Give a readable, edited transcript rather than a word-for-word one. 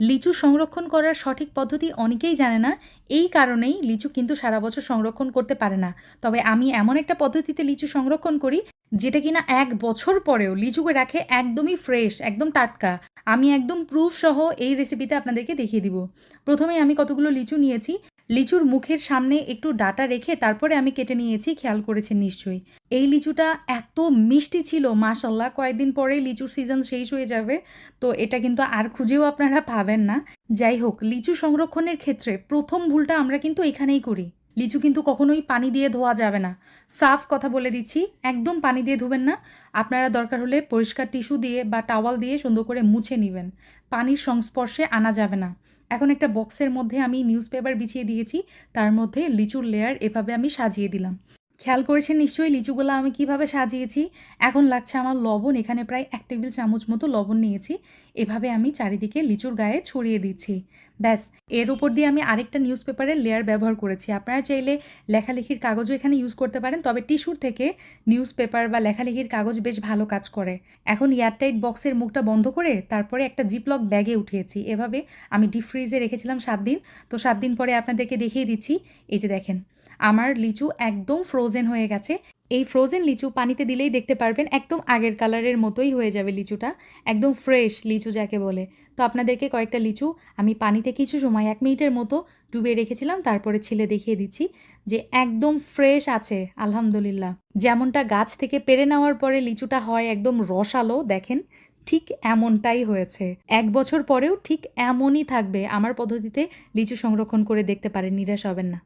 লিচু সংরক্ষণ করার সঠিক পদ্ধতি অনেকেই জানে না। এই কারণেই লিচু কিন্তু সারা বছর সংরক্ষণ করতে পারে না। তবে আমি এমন একটা পদ্ধতিতে লিচু সংরক্ষণ করি, যেটা কিনা ১ বছর পরেও লিচুকে রাখে একদমই ফ্রেশ, একদম টাটকা। আমি একদম প্রুফ সহ এই রেসিপিতে আপনাদেরকে দেখিয়ে দিব। প্রথমেই আমি কতগুলো লিচু নিয়েছি। লিচুর মুখের সামনে একটু ডাঁটা রেখে তারপরে আমি কেটে নিয়েছি, খেয়াল করেছেন নিশ্চয়ই। এই লিচুটা এত মিষ্টি ছিল মাশাআল্লাহ! কয়েকদিন পরেই লিচুর সিজন শেষ হয়ে যাবে। তো এটা কিন্তু আর খুঁজেও আপনারা পাবেন না। যাই হোক, লিচু সংরক্ষণের ক্ষেত্রে ১ম ভুলটা আমরা কিন্তু এখানেই করি। লিচু কিন্তু কখনোই পানি দিয়ে ধোয়া যাবে না। সাফ কথা বলে দিচ্ছি, একদম পানি দিয়ে ধুবেন না। আপনারা দরকার হলে পরিষ্কার টিস্যু দিয়ে বা টাওয়াল দিয়ে সুন্দর করে মুছে নিবেন। পানির সংস্পর্শে আনা যাবে না। এখন একটা বক্সের মধ্যে আমি নিউজপেপার বিছিয়ে দিয়েছি। তার মধ্যে লিচুর লেয়ার এভাবে আমি সাজিয়ে দিলাম। খেয়াল করেছেন নিশ্চয়ই লিচুগুলো আমি কিভাবে সাজিয়েছি। এখন লাগছে আমার লবণ। এখানে প্রায় ১ টেবিল চামচ মতো লবণ নিয়েছি। এভাবে আমি চারিদিকে লিচুর গায়ে ছড়িয়ে দিচ্ছি। ব্যাস, এর উপর দিয়ে আমি আরেকটা নিউজপেপারের লেয়ার ব্যবহার করেছি। আপনারা চাইলে লেখালেখির কাগজও এখানে ইউজ করতে পারেন। তবে টিস্যুর থেকে নিউজপেপার বা লেখালেখির কাগজ বেশ ভালো কাজ করে। এখন এয়ারটাইট বক্সের মুখটা বন্ধ করে তারপরে একটা জিপলক ব্যাগে উঠিয়েছি। এভাবে আমি ডিপ ফ্রিজে রেখেছিলাম ৭ দিন। তো ৭ দিন পরে আপনাদেরকে দেখিয়ে দিচ্ছি। এই যে দেখেন, আমার লিচু একদম ফ্রোজেন হয়ে গেছে। এই ফ্রোজেন লিচু পানিতে দিলেই দেখতে পারবেন একদম আগের কালারের মতোই হয়ে যাবে লিচুটা। একদম ফ্রেশ লিচু যাকে বলে। তো আপনাদেরকে কয়েকটা লিচু আমি পানিতে কিছু সময় ১ মিনিটের মতো ডুবিয়ে রেখেছিলাম। তারপরে ছিলে দেখিয়ে দিচ্ছি যে একদম ফ্রেশ আছে আলহামদুলিল্লাহ। যেমনটা গাছ থেকে পেড়ে নেওয়ার পরে লিচুটা হয় একদম রসালো, দেখেন ঠিক এমনটাই হয়েছে। ১ বছর পরেও ঠিক এমনই থাকবে। আমার পদ্ধতিতে লিচু সংরক্ষণ করে দেখতে পারেন, নিরাশ হবেন না।